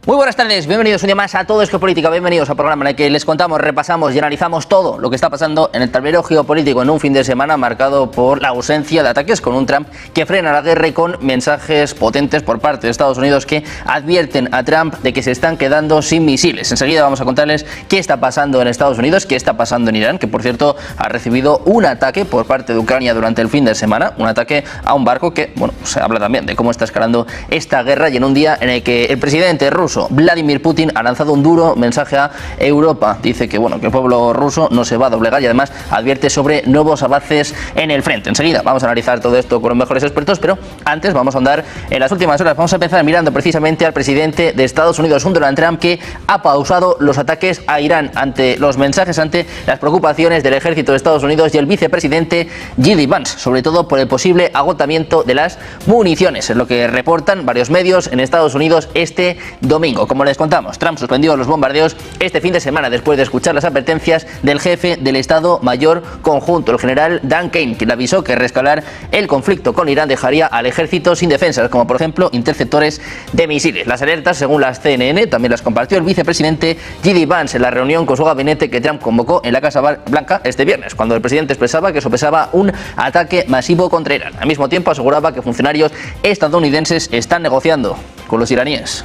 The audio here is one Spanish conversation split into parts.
Muy buenas tardes, bienvenidos un día más a Todo es Geopolítica, bienvenidos al programa en el que les contamos, repasamos y analizamos todo lo que está pasando en el tablero geopolítico en un fin de semana marcado por la ausencia de ataques, con un Trump que frena la guerra y con mensajes potentes por parte de Estados Unidos que advierten a Trump de que se están quedando sin misiles. Enseguida vamos a contarles qué está pasando en Estados Unidos, qué está pasando en Irán, que por cierto ha recibido un ataque por parte de Ucrania durante el fin de semana, un ataque a un barco que, bueno, se habla también de cómo está escalando esta guerra y en un día en el que el presidente ruso Vladimir Putin ha lanzado un duro mensaje a Europa. Dice que, bueno, que el pueblo ruso no se va a doblegar y además advierte sobre nuevos avances en el frente. Enseguida vamos a analizar todo esto con los mejores expertos, pero antes vamos a andar en las últimas horas. Vamos a empezar mirando precisamente al presidente de Estados Unidos, un Donald Trump que ha pausado los ataques a Irán ante los mensajes, ante las preocupaciones del ejército de Estados Unidos y el vicepresidente J.D. Vance, sobre todo por el posible agotamiento de las municiones, es lo que reportan varios medios en Estados Unidos este domingo. Como les contamos, Trump suspendió los bombardeos este fin de semana después de escuchar las advertencias del jefe del Estado Mayor Conjunto, el general Dan Kane, que le avisó que reescalar el conflicto con Irán dejaría al ejército sin defensas, como por ejemplo interceptores de misiles. Las alertas, según las CNN, también las compartió el vicepresidente J.D. Vance en la reunión con su gabinete que Trump convocó en la Casa Blanca este viernes, cuando el presidente expresaba que sopesaba un ataque masivo contra Irán. Al mismo tiempo aseguraba que funcionarios estadounidenses están negociando con los iraníes.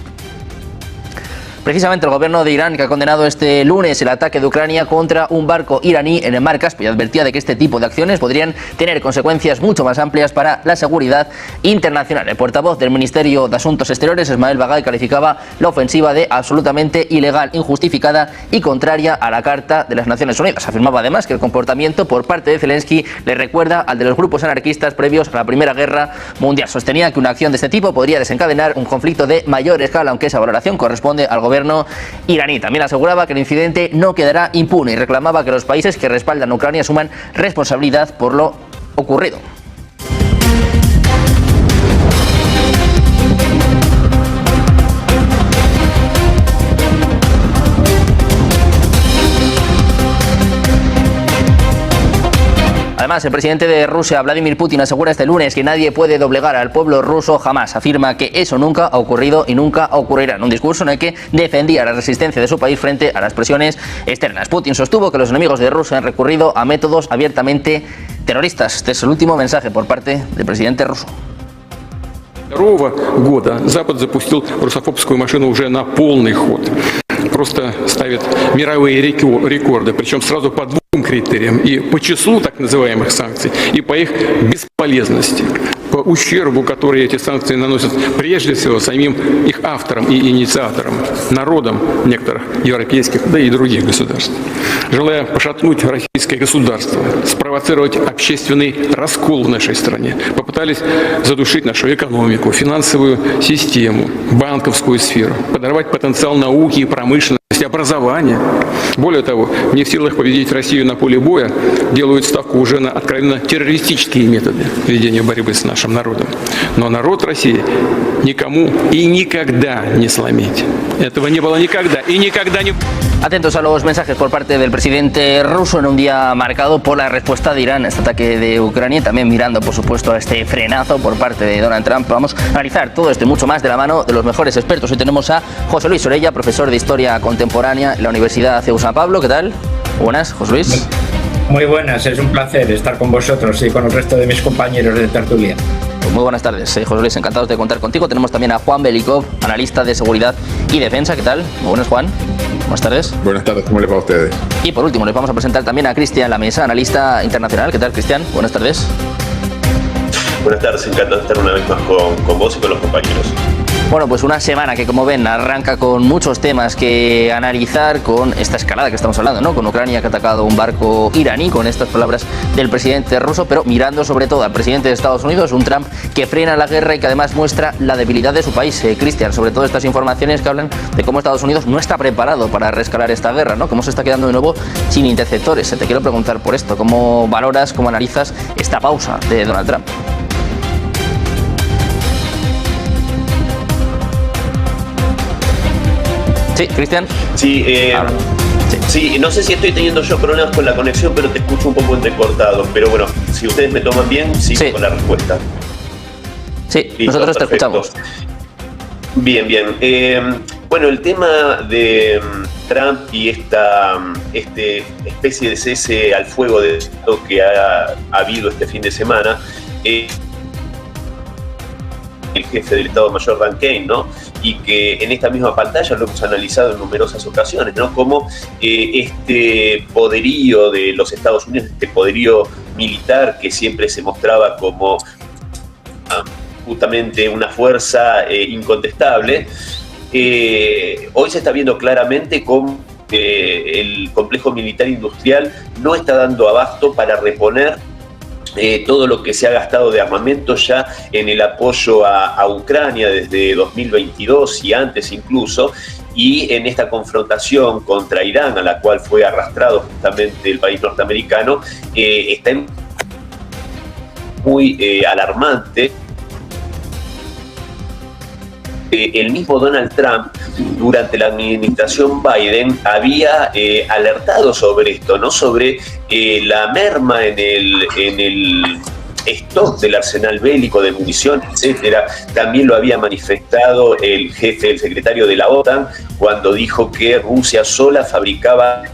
Precisamente el gobierno de Irán, que ha condenado este lunes el ataque de Ucrania contra un barco iraní en el mar Caspio, advertía de que este tipo de acciones podrían tener consecuencias mucho más amplias para la seguridad internacional. El portavoz del Ministerio de Asuntos Exteriores, Ismael Bagay, calificaba la ofensiva de absolutamente ilegal, injustificada y contraria a la Carta de las Naciones Unidas. Afirmaba además que el comportamiento por parte de Zelensky le recuerda al de los grupos anarquistas previos a la Primera Guerra Mundial. Sostenía que una acción de este tipo podría desencadenar un conflicto de mayor escala, aunque esa valoración corresponde al gobierno iraní. También aseguraba que el incidente no quedará impune y reclamaba que los países que respaldan a Ucrania asuman responsabilidad por lo ocurrido. Además, el presidente de Rusia, Vladimir Putin, asegura este lunes que nadie puede doblegar al pueblo ruso jamás. Afirma que eso nunca ha ocurrido y nunca ocurrirá, en un discurso en el que defendía la resistencia de su país frente a las presiones externas. Putin sostuvo que los enemigos de Rusia han recurrido a métodos abiertamente terroristas. Este es el último mensaje por parte del presidente ruso. 2022 года Запад запустил русофобскую машину уже на полный ход. Просто ставит мировые рекорды, причем сразу по двум критериям: и по числу так называемых санкций, и по их бесполезности, по ущербу, который эти санкции наносят прежде всего самим их авторам и инициаторам, народам некоторых европейских, да и других государств. Желая пошатнуть российское государство, спровоцировать общественный раскол в нашей стране, попытались задушить нашу экономику, финансовую систему, банковскую сферу, подорвать потенциал науки и промышленности, образования. Более того, не в силах победить Россию на поле боя, делают ставку уже на откровенно террористические методы ведения борьбы с нашим народом. Но народ России никому и никогда не сломить. Этого не было никогда и никогда не... Atentos a los mensajes por parte del presidente ruso en un día marcado por la respuesta de Irán a este ataque de Ucrania, también mirando por supuesto a este frenazo por parte de Donald Trump. Vamos a analizar todo esto y mucho más de la mano de los mejores expertos. Hoy tenemos a José Luis Orella, profesor de Historia Contemporánea en la Universidad CEU San Pablo. ¿Qué tal? Buenas, José Luis. Muy buenas, es un placer estar con vosotros y con el resto de mis compañeros de tertulia. Pues muy buenas tardes, José Luis, encantados de contar contigo. Tenemos también a Juan Belikov, analista de seguridad y defensa. ¿Qué tal? Muy buenas, Juan. Buenas tardes. Buenas tardes, ¿cómo les va a ustedes? Y por último, les vamos a presentar también a Cristian Lamesa, analista internacional. ¿Qué tal, Cristian? Buenas tardes. Buenas tardes, encantado de estar una vez más con vos y con los compañeros. Bueno, pues una semana que, como ven, arranca con muchos temas que analizar, con esta escalada que estamos hablando, ¿no? Con Ucrania que ha atacado un barco iraní, con estas palabras del presidente ruso, pero mirando sobre todo al presidente de Estados Unidos, un Trump que frena la guerra y que además muestra la debilidad de su país. Cristian, sobre todo estas informaciones que hablan de cómo Estados Unidos no está preparado para reescalar esta guerra, ¿no? Cómo se está quedando de nuevo sin interceptores. Te quiero preguntar por esto, ¿cómo valoras, cómo analizas esta pausa de Donald Trump? Sí, Cristian. Sí, sí, no sé si estoy teniendo yo problemas con la conexión, pero te escucho un poco entrecortado. Pero bueno, si ustedes me toman bien, sigo con la respuesta. Sí, listo, nosotros perfecto. Te escuchamos. Bien, bien. Bueno, el tema de Trump y esta especie de cese al fuego de lo que ha habido este fin de semana, el jefe del Estado Mayor Dan Kane, ¿no? Y que en esta misma pantalla lo hemos analizado en numerosas ocasiones, ¿no? Como este poderío de los Estados Unidos, este poderío militar que siempre se mostraba como justamente una fuerza incontestable, hoy se está viendo claramente cómo el complejo militar industrial no está dando abasto para reponer todo lo que se ha gastado de armamento ya en el apoyo a Ucrania desde 2022 y antes incluso, y en esta confrontación contra Irán, a la cual fue arrastrado justamente el país norteamericano, está muy alarmante. El mismo Donald Trump, durante la administración Biden, había alertado sobre esto, ¿no? Sobre la merma en el stock del arsenal bélico de munición, etcétera. También lo había manifestado el jefe, el secretario de la OTAN, cuando dijo que Rusia sola fabricaba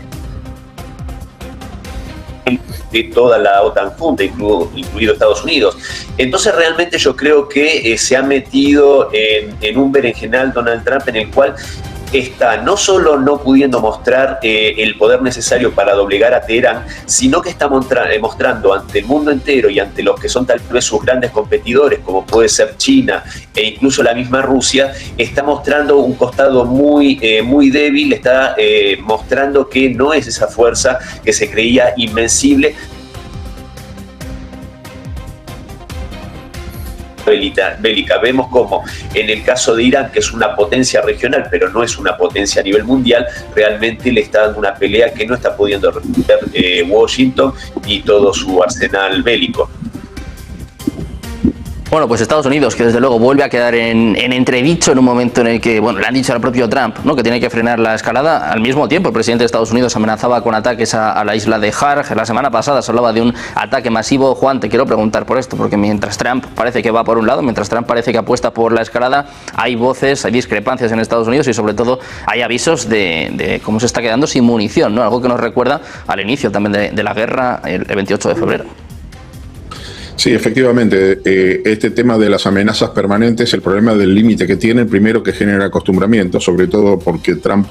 de toda la OTAN junta, incluido Estados Unidos. Entonces realmente yo creo que se ha metido en un berenjenal Donald Trump, en el cual está no solo no pudiendo mostrar el poder necesario para doblegar a Teherán, sino que está mostrando ante el mundo entero y ante los que son tal vez sus grandes competidores, como puede ser China e incluso la misma Rusia, está mostrando un costado muy débil, está mostrando que no es esa fuerza que se creía invencible. Bélica. Vemos como en el caso de Irán, que es una potencia regional, pero no es una potencia a nivel mundial, realmente le está dando una pelea que no está pudiendo resolver Washington y todo su arsenal bélico. Bueno, pues Estados Unidos, que desde luego vuelve a quedar en entredicho en un momento en el que, bueno, le han dicho al propio Trump, ¿no?, que tiene que frenar la escalada. Al mismo tiempo, el presidente de Estados Unidos amenazaba con ataques a la isla de Harg. La semana pasada se hablaba de un ataque masivo. Juan, te quiero preguntar por esto, porque mientras Trump parece que va por un lado, mientras Trump parece que apuesta por la escalada, hay voces, hay discrepancias en Estados Unidos y sobre todo hay avisos de cómo se está quedando sin munición, ¿no? Algo que nos recuerda al inicio también de la guerra el 28 de febrero. Sí, efectivamente, este tema de las amenazas permanentes, el problema del límite que tiene, primero que genera acostumbramiento, sobre todo porque Trump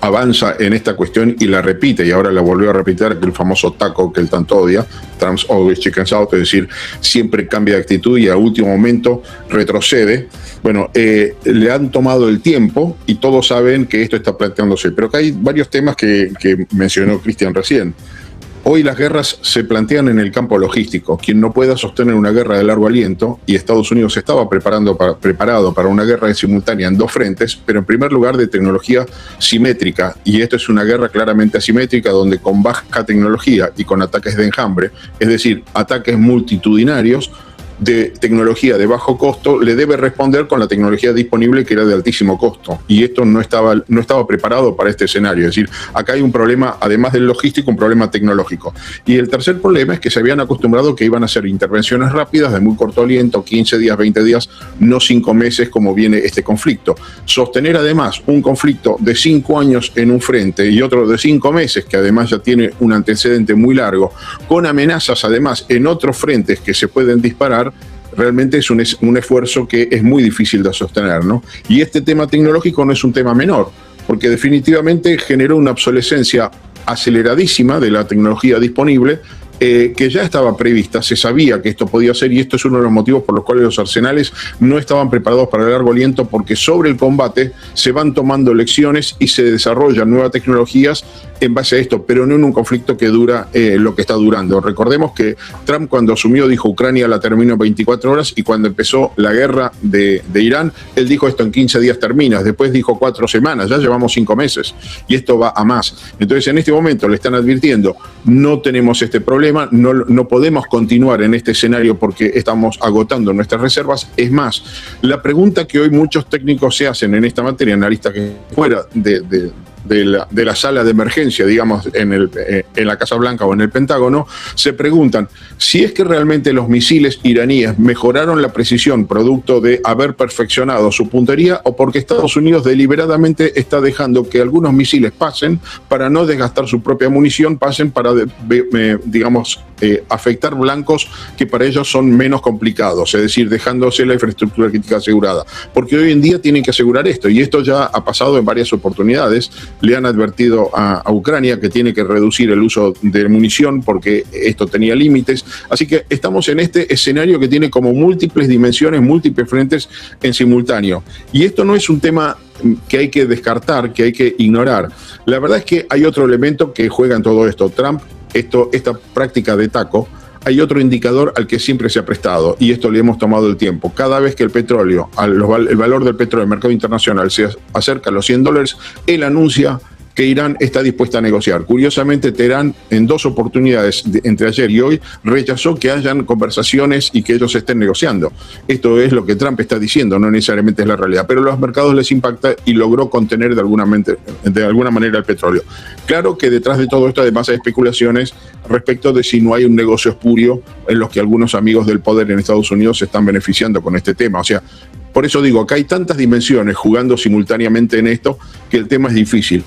avanza en esta cuestión y la repite, y ahora la volvió a repetir, el famoso taco que él tanto odia, Trump's always chickens out, es decir, siempre cambia de actitud y a último momento retrocede. Bueno, le han tomado el tiempo y todos saben que esto está planteándose, pero acá hay varios temas que mencionó Cristian recién. Hoy las guerras se plantean en el campo logístico. Quien no pueda sostener una guerra de largo aliento, y Estados Unidos estaba preparado para una guerra simultánea en dos frentes, pero en primer lugar de tecnología simétrica, y esto es una guerra claramente asimétrica donde con baja tecnología y con ataques de enjambre, es decir, ataques multitudinarios, de tecnología de bajo costo, le debe responder con la tecnología disponible que era de altísimo costo. Y esto no estaba preparado para este escenario. Es decir, acá hay un problema, además del logístico, un problema tecnológico. Y el tercer problema es que se habían acostumbrado que iban a hacer intervenciones rápidas, de muy corto aliento, 15 días, 20 días, no 5 meses como viene este conflicto. Sostener además un conflicto de 5 años en un frente y otro de 5 meses, que además ya tiene un antecedente muy largo, con amenazas además en otros frentes que se pueden disparar, realmente es un esfuerzo que es muy difícil de sostener, ¿no? Y este tema tecnológico no es un tema menor, porque definitivamente generó una obsolescencia aceleradísima de la tecnología disponible, que ya estaba prevista, se sabía que esto podía ser, y esto es uno de los motivos por los cuales los arsenales no estaban preparados para el largo aliento, porque sobre el combate se van tomando lecciones y se desarrollan nuevas tecnologías en base a esto, pero no en un conflicto que dura lo que está durando. Recordemos que Trump, cuando asumió, dijo Ucrania la terminó en 24 horas, y cuando empezó la guerra de Irán, él dijo esto en 15 días termina, después dijo 4 semanas, ya llevamos 5 meses, y esto va a más. Entonces en este momento le están advirtiendo, no tenemos este problema, no podemos continuar en este escenario porque estamos agotando nuestras reservas. Es más, la pregunta que hoy muchos técnicos se hacen en esta materia, analistas que fuera de de la sala de emergencia, digamos, en la Casa Blanca o en el Pentágono, se preguntan si es que realmente los misiles iraníes mejoraron la precisión producto de haber perfeccionado su puntería o porque Estados Unidos deliberadamente está dejando que algunos misiles pasen para no desgastar su propia munición, pasen para, digamos, afectar blancos que para ellos son menos complicados, es decir, dejándose la infraestructura crítica asegurada. Porque hoy en día tienen que asegurar esto, y esto ya ha pasado en varias oportunidades. Le han advertido a Ucrania que tiene que reducir el uso de munición porque esto tenía límites. Así que estamos en este escenario que tiene como múltiples dimensiones, múltiples frentes en simultáneo. Y esto no es un tema que hay que descartar, que hay que ignorar. La verdad es que hay otro elemento que juega en todo esto. Trump, esta práctica de taco, hay otro indicador al que siempre se ha prestado, y esto le hemos tomado el tiempo. Cada vez que el petróleo, el valor del petróleo en el mercado internacional se acerca a los $100, él anuncia que Irán está dispuesta a negociar. Curiosamente, Teherán, en 2 oportunidades entre ayer y hoy, rechazó que hayan conversaciones y que ellos estén negociando. Esto es lo que Trump está diciendo, no necesariamente es la realidad, pero a los mercados les impacta y logró contener de alguna manera el petróleo. Claro que detrás de todo esto además hay especulaciones respecto de si no hay un negocio espurio en los que algunos amigos del poder en Estados Unidos se están beneficiando con este tema. O sea, por eso digo, acá hay tantas dimensiones jugando simultáneamente en esto que el tema es difícil.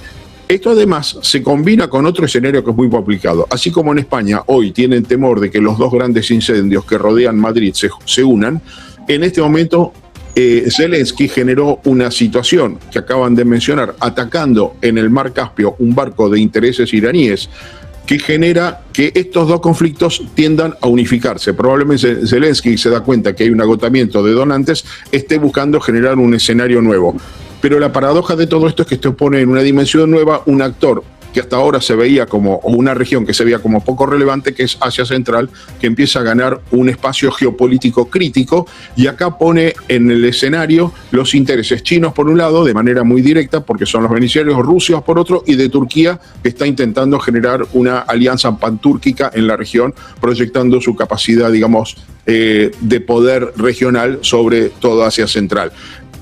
Esto además se combina con otro escenario que es muy complicado. Así como en España hoy tienen temor de que los 2 grandes incendios que rodean Madrid se unan, en este momento Zelensky generó una situación que acaban de mencionar, atacando en el mar Caspio un barco de intereses iraníes, que genera que estos 2 conflictos tiendan a unificarse. Probablemente Zelensky se da cuenta que hay un agotamiento de donantes, esté buscando generar un escenario nuevo. Pero la paradoja de todo esto es que esto pone en una dimensión nueva un actor que hasta ahora se veía como, o una región que se veía como poco relevante, que es Asia Central, que empieza a ganar un espacio geopolítico crítico, y acá pone en el escenario los intereses chinos por un lado, de manera muy directa, porque son los beneficiarios, Rusia por otro, y de Turquía, que está intentando generar una alianza pantúrquica en la región, proyectando su capacidad, digamos, de poder regional sobre toda Asia Central.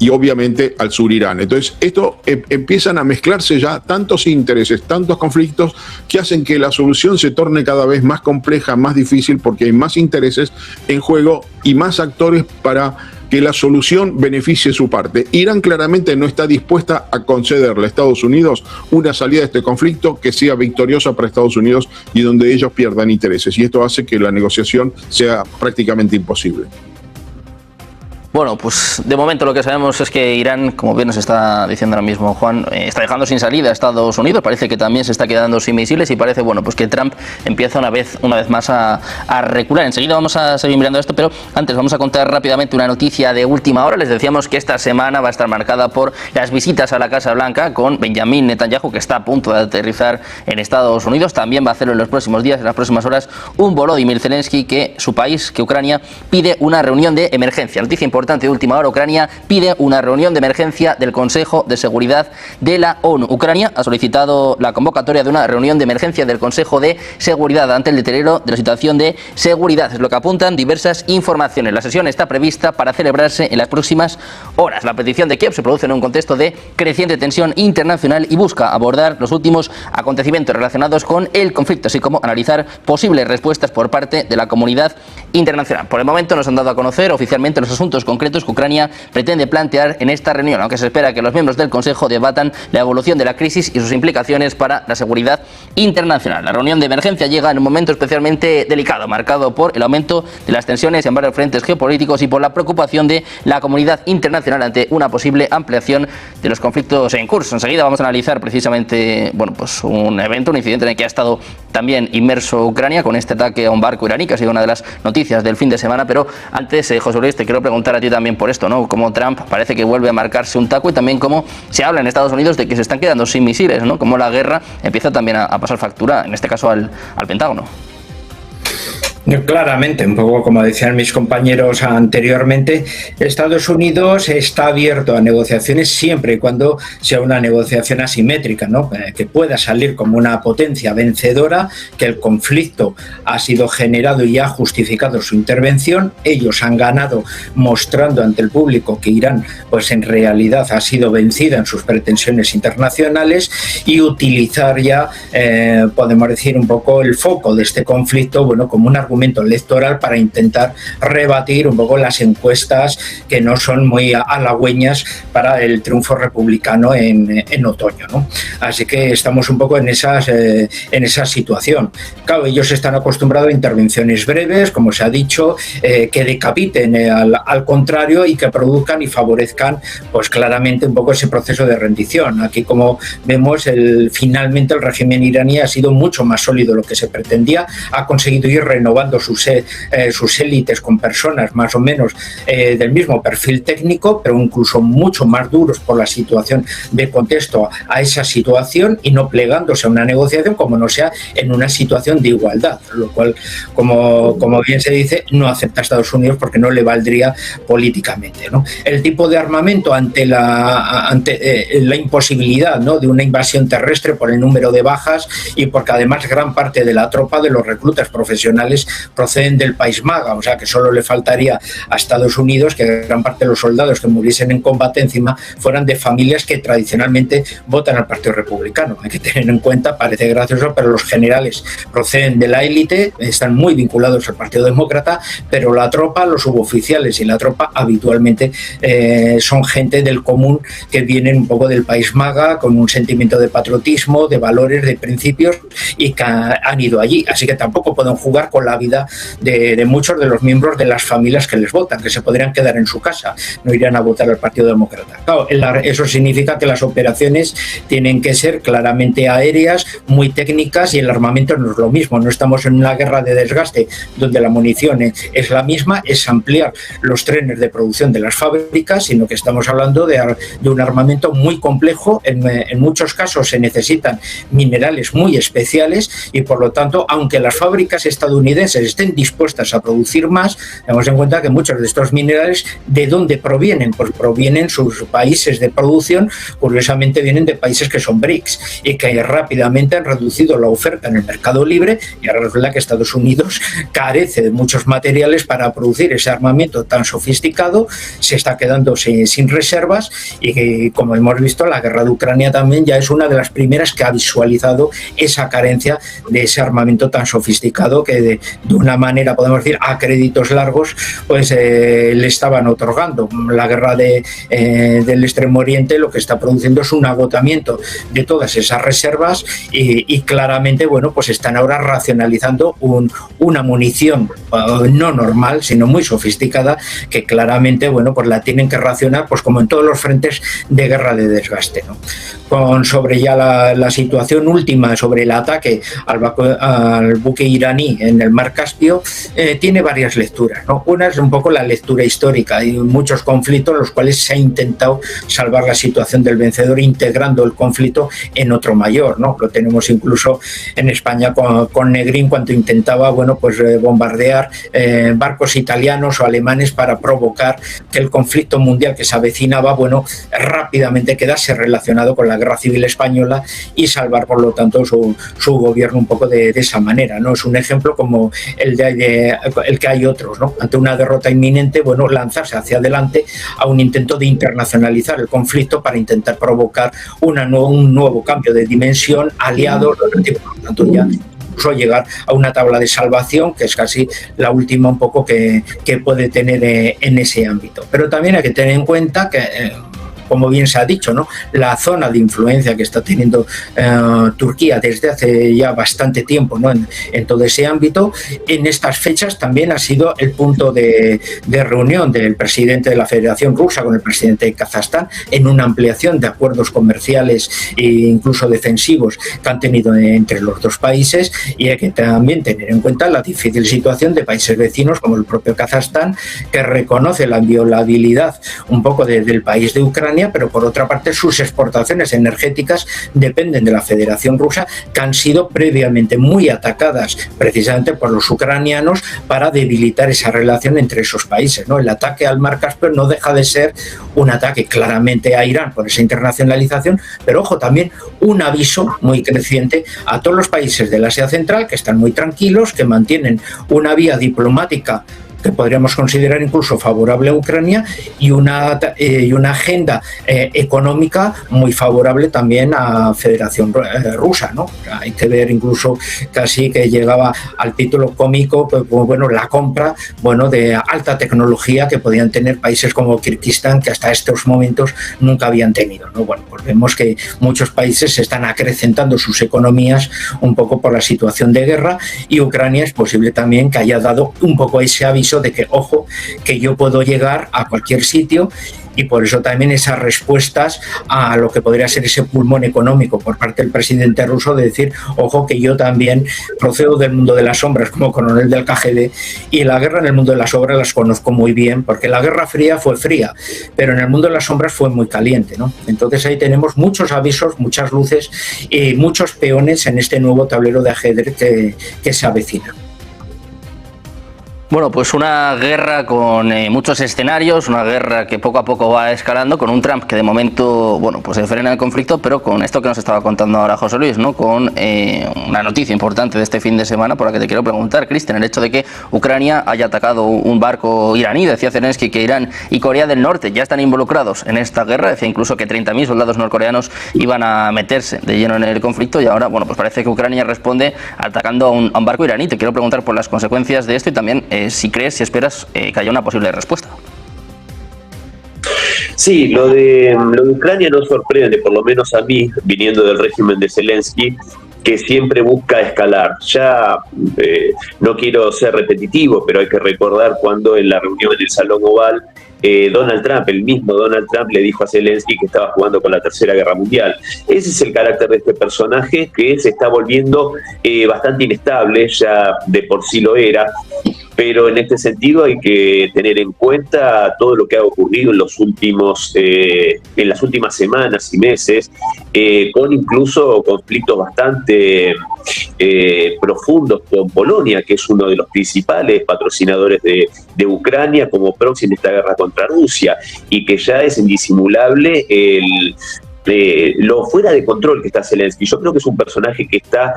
Y obviamente al sur Irán. Entonces, esto empiezan a mezclarse ya tantos intereses, tantos conflictos, que hacen que la solución se torne cada vez más compleja, más difícil, porque hay más intereses en juego y más actores para que la solución beneficie su parte. Irán claramente no está dispuesta a concederle a Estados Unidos una salida de este conflicto que sea victoriosa para Estados Unidos y donde ellos pierdan intereses. Y esto hace que la negociación sea prácticamente imposible. Bueno, pues de momento lo que sabemos es que Irán, como bien nos está diciendo ahora mismo Juan, está dejando sin salida a Estados Unidos, parece que también se está quedando sin misiles y parece, bueno, pues que Trump empieza una vez más a recular. Enseguida vamos a seguir mirando esto, pero antes vamos a contar rápidamente una noticia de última hora. Les decíamos que esta semana va a estar marcada por las visitas a la Casa Blanca con Benjamin Netanyahu, que está a punto de aterrizar en Estados Unidos. También va a hacerlo en los próximos días, en las próximas horas, un Volodymyr Zelensky, que su país, que Ucrania, pide una reunión de emergencia. Noticia importante de última hora: Ucrania pide una reunión de emergencia del Consejo de Seguridad de la ONU. Ucrania ha solicitado la convocatoria de una reunión de emergencia del Consejo de Seguridad ante el deterioro de la situación de seguridad. Es lo que apuntan diversas informaciones. La sesión está prevista para celebrarse en las próximas horas. La petición de Kiev se produce en un contexto de creciente tensión internacional y busca abordar los últimos acontecimientos relacionados con el conflicto, así como analizar posibles respuestas por parte de la comunidad internacional. Por el momento nos han dado a conocer oficialmente los asuntos concretos que Ucrania pretende plantear en esta reunión, aunque se espera que los miembros del Consejo debatan la evolución de la crisis y sus implicaciones para la seguridad internacional. La reunión de emergencia llega en un momento especialmente delicado, marcado por el aumento de las tensiones en varios frentes geopolíticos y por la preocupación de la comunidad internacional ante una posible ampliación de los conflictos en curso. Enseguida vamos a analizar precisamente, bueno, pues un evento, un incidente en el que ha estado también inmerso Ucrania con este ataque a un barco iraní, que ha sido una de las noticias del fin de semana. Pero antes, José Luis, te quiero preguntar a ti también por esto, ¿no? Cómo Trump parece que vuelve a marcarse un taco y también cómo se habla en Estados Unidos de que se están quedando sin misiles, ¿no? Cómo la guerra empieza también a pasar factura, en este caso al Pentágono. Claramente, un poco como decían mis compañeros anteriormente, Estados Unidos está abierto a negociaciones siempre y cuando sea una negociación asimétrica, ¿no? Que pueda salir como una potencia vencedora, que el conflicto ha sido generado y ha justificado su intervención. Ellos han ganado mostrando ante el público que Irán, pues en realidad ha sido vencida en sus pretensiones internacionales, y utilizar ya, podemos decir, un poco el foco de este conflicto, bueno, como un argumento electoral para intentar rebatir un poco las encuestas que no son muy halagüeñas para el triunfo republicano en otoño, ¿no? Así que estamos un poco en esa situación. Claro, ellos están acostumbrados a intervenciones breves, como se ha dicho, que decapiten al contrario y que produzcan y favorezcan, pues claramente, un poco ese proceso de rendición. Aquí, como vemos, finalmente el régimen iraní ha sido mucho más sólido de lo que se pretendía, ha conseguido ir renovando sus élites con personas más o menos del mismo perfil técnico, pero incluso mucho más duros por la situación de contexto a esa situación, y no plegándose a una negociación como no sea en una situación de igualdad, lo cual, como bien se dice, no acepta a Estados Unidos porque no le valdría políticamente, ¿no? El tipo de armamento ante la imposibilidad, ¿no?, de una invasión terrestre por el número de bajas, y porque además gran parte de la tropa, de los reclutas profesionales, proceden del país Maga, o sea que solo le faltaría a Estados Unidos que gran parte de los soldados que muriesen en combate encima fueran de familias que tradicionalmente votan al Partido Republicano. Hay que tener en cuenta, parece gracioso, pero los generales proceden de la élite, están muy vinculados al Partido Demócrata, pero la tropa, los suboficiales y la tropa habitualmente son gente del común que vienen un poco del país Maga, con un sentimiento de patriotismo, de valores, de principios, y que han ido allí. Así que tampoco pueden jugar con la vida de muchos de los miembros de las familias que les votan, que se podrían quedar en su casa, no irían a votar al Partido Demócrata. Claro, eso significa que las operaciones tienen que ser claramente aéreas, muy técnicas, y el armamento no es lo mismo. No estamos en una guerra de desgaste donde la munición es la misma, es ampliar los trenes de producción de las fábricas, sino que estamos hablando de un armamento muy complejo. En muchos casos se necesitan minerales muy especiales, y por lo tanto, aunque las fábricas estadounidenses estén dispuestas a producir más, tenemos en cuenta que muchos de estos minerales, ¿de dónde provienen? Pues provienen, sus países de producción, curiosamente, vienen de países que son BRICS, y que rápidamente han reducido la oferta en el mercado libre, y ahora resulta que Estados Unidos carece de muchos materiales para producir ese armamento tan sofisticado, se está quedando sin reservas, y como hemos visto, la guerra de Ucrania también ya es una de las primeras que ha visualizado esa carencia de ese armamento tan sofisticado que de una manera, podemos decir, a créditos largos, pues le estaban otorgando. La guerra del Extremo Oriente lo que está produciendo es un agotamiento de todas esas reservas, y claramente, bueno, pues están ahora racionalizando una munición no normal, sino muy sofisticada, que claramente, bueno, pues la tienen que racionar, pues como en todos los frentes de guerra de desgaste, ¿no? Sobre ya la situación última, sobre el ataque al buque iraní en el Mar Caspio, tiene varias lecturas, ¿no? Una es un poco la lectura histórica. Hay muchos conflictos en los cuales se ha intentado salvar la situación del vencedor integrando el conflicto en otro mayor, ¿no? Lo tenemos incluso en España con Negrín, cuando intentaba, bueno, pues bombardear barcos italianos o alemanes para provocar que el conflicto mundial que se avecinaba, bueno, rápidamente quedase relacionado con la Guerra Civil Española, y salvar, por lo tanto, su gobierno un poco de esa manera, ¿no? Es un ejemplo como el que hay otros, ¿no? Ante una derrota inminente, bueno, lanzarse hacia adelante a un intento de internacionalizar el conflicto para intentar provocar un nuevo cambio de dimensión, aliados, por lo tanto ya incluso llegar a una tabla de salvación, que es casi la última un poco que puede tener en ese ámbito. Pero también hay que tener en cuenta que, como bien se ha dicho, ¿no?, la zona de influencia que está teniendo Turquía desde hace ya bastante tiempo, ¿no?, en todo ese ámbito, en estas fechas también ha sido el punto de reunión del presidente de la Federación Rusa con el presidente de Kazajstán, en una ampliación de acuerdos comerciales e incluso defensivos que han tenido entre los dos países. Y hay que también tener en cuenta la difícil situación de países vecinos como el propio Kazajstán, que reconoce la inviolabilidad un poco del país de Ucrania, Ucrania, pero por otra parte sus exportaciones energéticas dependen de la Federación Rusa, que han sido previamente muy atacadas precisamente por los ucranianos para debilitar esa relación entre esos países, ¿no? El ataque al Mar Caspio no deja de ser un ataque claramente a Irán por esa internacionalización, pero ojo, también un aviso muy creciente a todos los países del Asia Central que están muy tranquilos, que mantienen una vía diplomática que podríamos considerar incluso favorable a Ucrania y una agenda económica muy favorable también a Federación Rusa, ¿no? Hay que ver incluso casi que llegaba al título cómico, pues, bueno, la compra, bueno, de alta tecnología que podían tener países como Kirguistán, que hasta estos momentos nunca habían tenido, ¿no? Bueno, pues vemos que muchos países están acrecentando sus economías un poco por la situación de guerra, y Ucrania es posible también que haya dado un poco ese aviso de que, ojo, que yo puedo llegar a cualquier sitio, y por eso también esas respuestas a lo que podría ser ese pulmón económico por parte del presidente ruso de decir, ojo, que yo también procedo del mundo de las sombras como coronel del KGB, y la guerra en el mundo de las sombras las conozco muy bien, porque la Guerra Fría fue fría, pero en el mundo de las sombras fue muy caliente, ¿no? Entonces ahí tenemos muchos avisos, muchas luces y muchos peones en este nuevo tablero de ajedrez que se avecina. Bueno, pues una guerra con muchos escenarios, una guerra que poco a poco va escalando, con un Trump que de momento, bueno, pues se frena el conflicto, pero con esto que nos estaba contando ahora José Luis, ¿no? Con una noticia importante de este fin de semana por la que te quiero preguntar, Cristian, el hecho de que Ucrania haya atacado un barco iraní. Decía Zelensky que Irán y Corea del Norte ya están involucrados en esta guerra, decía incluso que 30.000 soldados norcoreanos iban a meterse de lleno en el conflicto, y ahora, bueno, pues parece que Ucrania responde atacando a un barco iraní. Te quiero preguntar por las consecuencias de esto y también si crees, si esperas que haya una posible respuesta. Sí, lo de Ucrania no sorprende, por lo menos a mí, viniendo del régimen de Zelensky, que siempre busca escalar. Ya no quiero ser repetitivo, pero hay que recordar cuando en la reunión en el Salón Oval, Donald Trump, el mismo Donald Trump, le dijo a Zelensky que estaba jugando con la Tercera Guerra Mundial. Ese es el carácter de este personaje, que se está volviendo bastante inestable, ya de por sí lo era, pero en este sentido hay que tener en cuenta todo lo que ha ocurrido en las últimas semanas y meses, con incluso conflictos bastante profundos con Polonia, que es uno de los principales patrocinadores de Ucrania como proxy en esta guerra contra Rusia, y que ya es indisimulable lo fuera de control que está Zelensky. Yo creo que es un personaje que está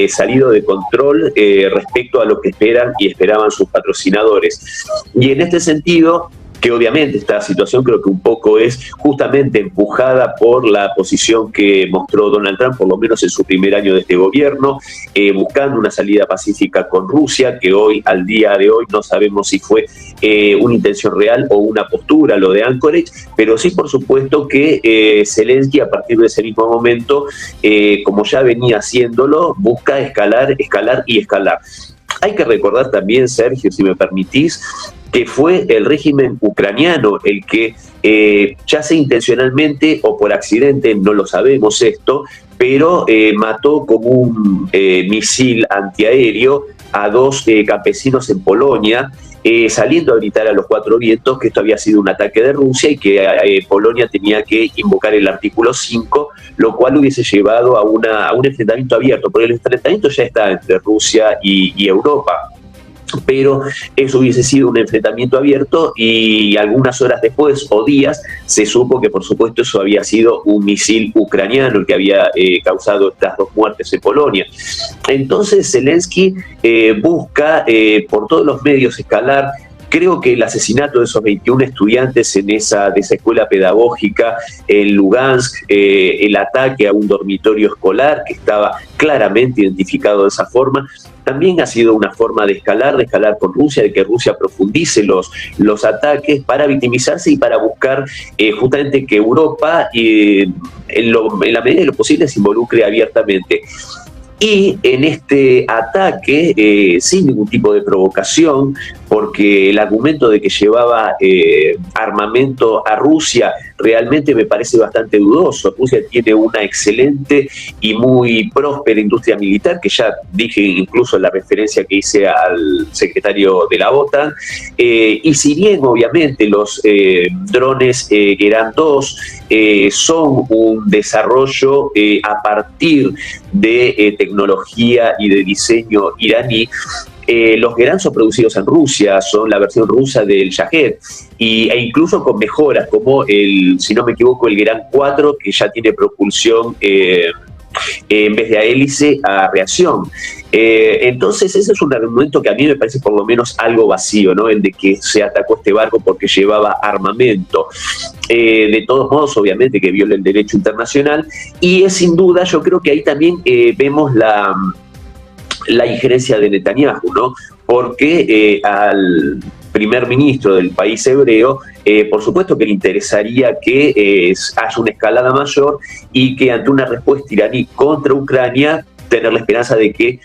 salido de control respecto a lo que esperan y esperaban sus patrocinadores. Y en este sentido, que obviamente esta situación creo que un poco es justamente empujada por la posición que mostró Donald Trump, por lo menos en su primer año de este gobierno, buscando una salida pacífica con Rusia, que hoy, al día de hoy, no sabemos si fue una intención real o una postura, lo de Anchorage, pero sí, por supuesto, que Zelensky, a partir de ese mismo momento, como ya venía haciéndolo, busca escalar y escalar. Hay que recordar también, Sergio, si me permitís, que fue el régimen ucraniano el que, ya sea intencionalmente o por accidente, no lo sabemos esto, pero mató con un misil antiaéreo a 2 campesinos en Polonia, saliendo a gritar a los 4 vientos que esto había sido un ataque de Rusia y que Polonia tenía que invocar el artículo 5, lo cual hubiese llevado a un enfrentamiento abierto, porque el enfrentamiento ya está entre Rusia y Europa. Pero eso hubiese sido un enfrentamiento abierto, y algunas horas después o días se supo que por supuesto eso había sido un misil ucraniano el que había causado estas 2 muertes en Polonia. Entonces Zelensky busca por todos los medios escalar. Creo que el asesinato de esos 21 estudiantes de esa escuela pedagógica en Lugansk, el ataque a un dormitorio escolar que estaba claramente identificado de esa forma, también ha sido una forma de escalar con Rusia, de que Rusia profundice los ataques para victimizarse y para buscar justamente que Europa, en la medida de lo posible, se involucre abiertamente. Y en este ataque, sin ningún tipo de provocación, porque el argumento de que llevaba armamento a Rusia realmente me parece bastante dudoso. Rusia tiene una excelente y muy próspera industria militar, que ya dije incluso en la referencia que hice al secretario de la OTAN, y si bien obviamente los drones Guerán 2 son un desarrollo a partir de tecnología y de diseño iraní, los Guerán son producidos en Rusia, son la versión rusa del Shahed, e incluso con mejoras como si no me equivoco, el Guerán 4, que ya tiene propulsión en vez de a hélice, a reacción. Entonces ese es un argumento que a mí me parece por lo menos algo vacío, ¿no? El de que se atacó este barco porque llevaba armamento. De todos modos, obviamente que viola el derecho internacional, y sin duda yo creo que ahí también vemos la injerencia de Netanyahu, ¿no? Porque al primer ministro del país hebreo, por supuesto que le interesaría que haya una escalada mayor y que ante una respuesta iraní contra Ucrania, tener la esperanza de que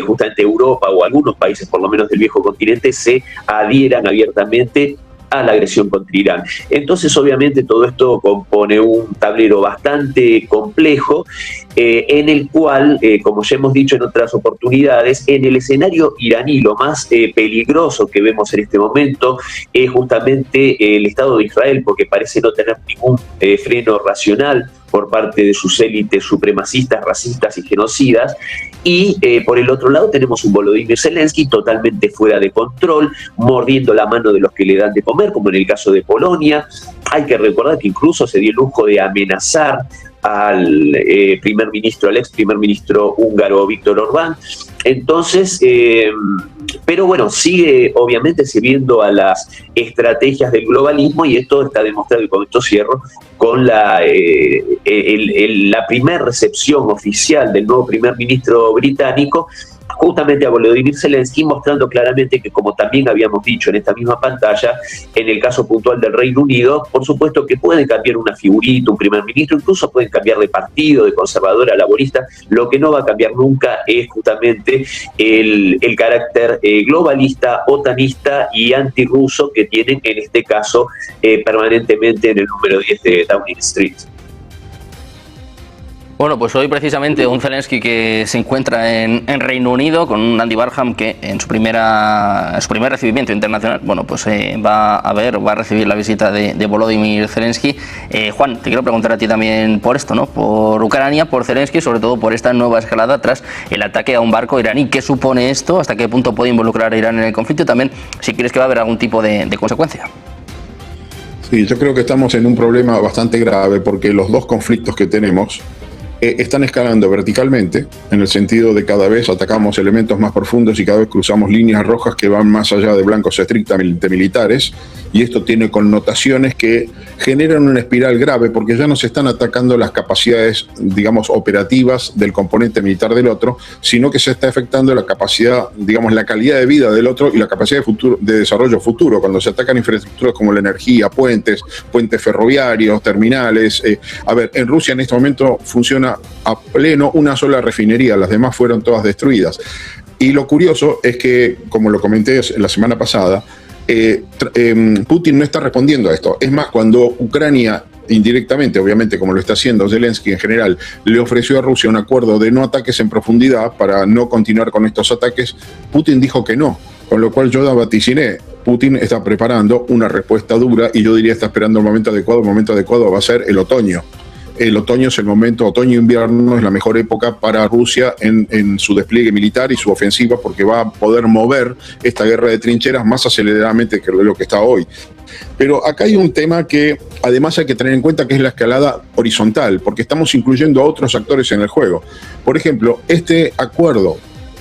justamente Europa o algunos países, por lo menos del viejo continente, se adhieran abiertamente a la agresión contra Irán. Entonces, obviamente, todo esto compone un tablero bastante complejo, en el cual, como ya hemos dicho en otras oportunidades, en el escenario iraní lo más peligroso que vemos en este momento es justamente el Estado de Israel, porque parece no tener ningún freno racional por parte de sus élites supremacistas, racistas y genocidas. Y por el otro lado tenemos un Volodymyr Zelensky totalmente fuera de control, mordiendo la mano de los que le dan de comer, como en el caso de Polonia. Hay que recordar que incluso se dio el lujo de amenazar al ex primer ministro húngaro Viktor Orbán. Entonces, pero bueno, sigue obviamente sirviendo a las estrategias del globalismo, y esto está demostrado, y con esto cierro, con la primera recepción oficial del nuevo primer ministro británico, justamente a Volodymyr Zelensky, mostrando claramente que, como también habíamos dicho en esta misma pantalla, en el caso puntual del Reino Unido, por supuesto que pueden cambiar una figurita, un primer ministro, incluso pueden cambiar de partido, de conservador a laborista. Lo que no va a cambiar nunca es justamente el carácter globalista, otanista y antirruso que tienen en este caso permanentemente en el número 10 de Downing Street. Bueno, pues hoy precisamente un Zelensky que se encuentra en Reino Unido, con un Andy Barham que en su primer recibimiento internacional, bueno, pues va a recibir la visita de Volodymyr Zelensky. Juan, te quiero preguntar a ti también por esto, ¿no? Por Ucrania, por Zelensky, sobre todo por esta nueva escalada tras el ataque a un barco iraní. ¿Qué supone esto? ¿Hasta qué punto puede involucrar a Irán en el conflicto? Y también, si crees que va a haber algún tipo de consecuencia. Sí, yo creo que estamos en un problema bastante grave, porque los dos conflictos que tenemos están escalando verticalmente, en el sentido de cada vez atacamos elementos más profundos y cada vez cruzamos líneas rojas que van más allá de blancos estrictamente militares, y esto tiene connotaciones que generan una espiral grave, porque ya no se están atacando las capacidades, digamos, operativas del componente militar del otro, sino que se está afectando la capacidad, digamos, la calidad de vida del otro y la capacidad de desarrollo futuro, cuando se atacan infraestructuras como la energía, puentes ferroviarios, terminales. En Rusia en este momento funciona a pleno una sola refinería, las demás fueron todas destruidas. Y lo curioso es que, como lo comenté la semana pasada, Putin no está respondiendo a esto. Es más, cuando Ucrania indirectamente, obviamente como lo está haciendo Zelensky en general, le ofreció a Rusia un acuerdo de no ataques en profundidad para no continuar con estos ataques, Putin dijo que no, con lo cual yo vaticiné: Putin está preparando una respuesta dura, y yo diría está esperando el momento adecuado va a ser el otoño. El otoño es el momento, otoño-invierno es la mejor época para Rusia en su despliegue militar y su ofensiva, porque va a poder mover esta guerra de trincheras más aceleradamente que lo que está hoy. Pero acá hay un tema que además hay que tener en cuenta, que es la escalada horizontal, porque estamos incluyendo a otros actores en el juego. Por ejemplo, este acuerdo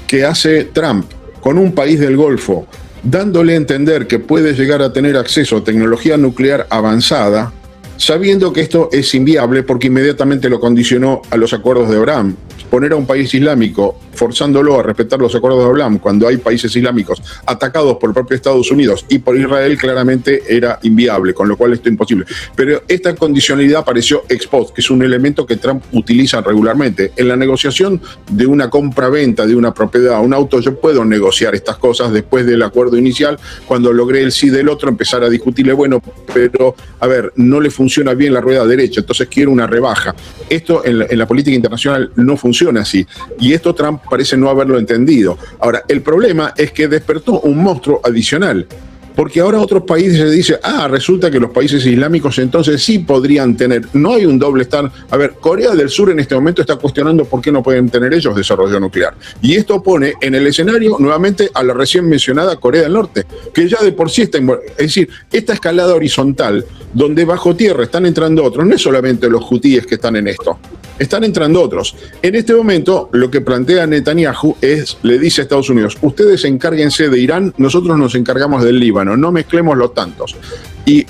que hace Trump con un país del Golfo, dándole a entender que puede llegar a tener acceso a tecnología nuclear avanzada, sabiendo que esto es inviable porque inmediatamente lo condicionó a los acuerdos de Abraham. Poner a un país islámico forzándolo a respetar los acuerdos de Abraham cuando hay países islámicos atacados por el propio Estados Unidos y por Israel, claramente era inviable, con lo cual esto es imposible. Pero esta condicionalidad apareció ex post, que es un elemento que Trump utiliza regularmente. En la negociación de una compra-venta de una propiedad, un auto, yo puedo negociar estas cosas después del acuerdo inicial. Cuando logré el sí del otro, empezar a discutirle, bueno, pero a ver, no le funciona bien la rueda derecha, entonces quiero una rebaja. Esto en la política internacional no funciona así, y esto Trump parece no haberlo entendido. Ahora, el problema es que despertó un monstruo adicional, porque ahora otros países se dicen, resulta que los países islámicos entonces sí podrían tener, no hay un doble estándar. A ver, Corea del Sur en este momento está cuestionando por qué no pueden tener ellos desarrollo nuclear. Y esto pone en el escenario nuevamente a la recién mencionada Corea del Norte, que ya de por sí está, es decir, esta escalada horizontal, donde bajo tierra están entrando otros, no es solamente los hutíes que están en esto, están entrando otros. En este momento, lo que plantea Netanyahu le dice a Estados Unidos, ustedes encárguense de Irán, nosotros nos encargamos del Líbano, no mezclemos los tantos. Y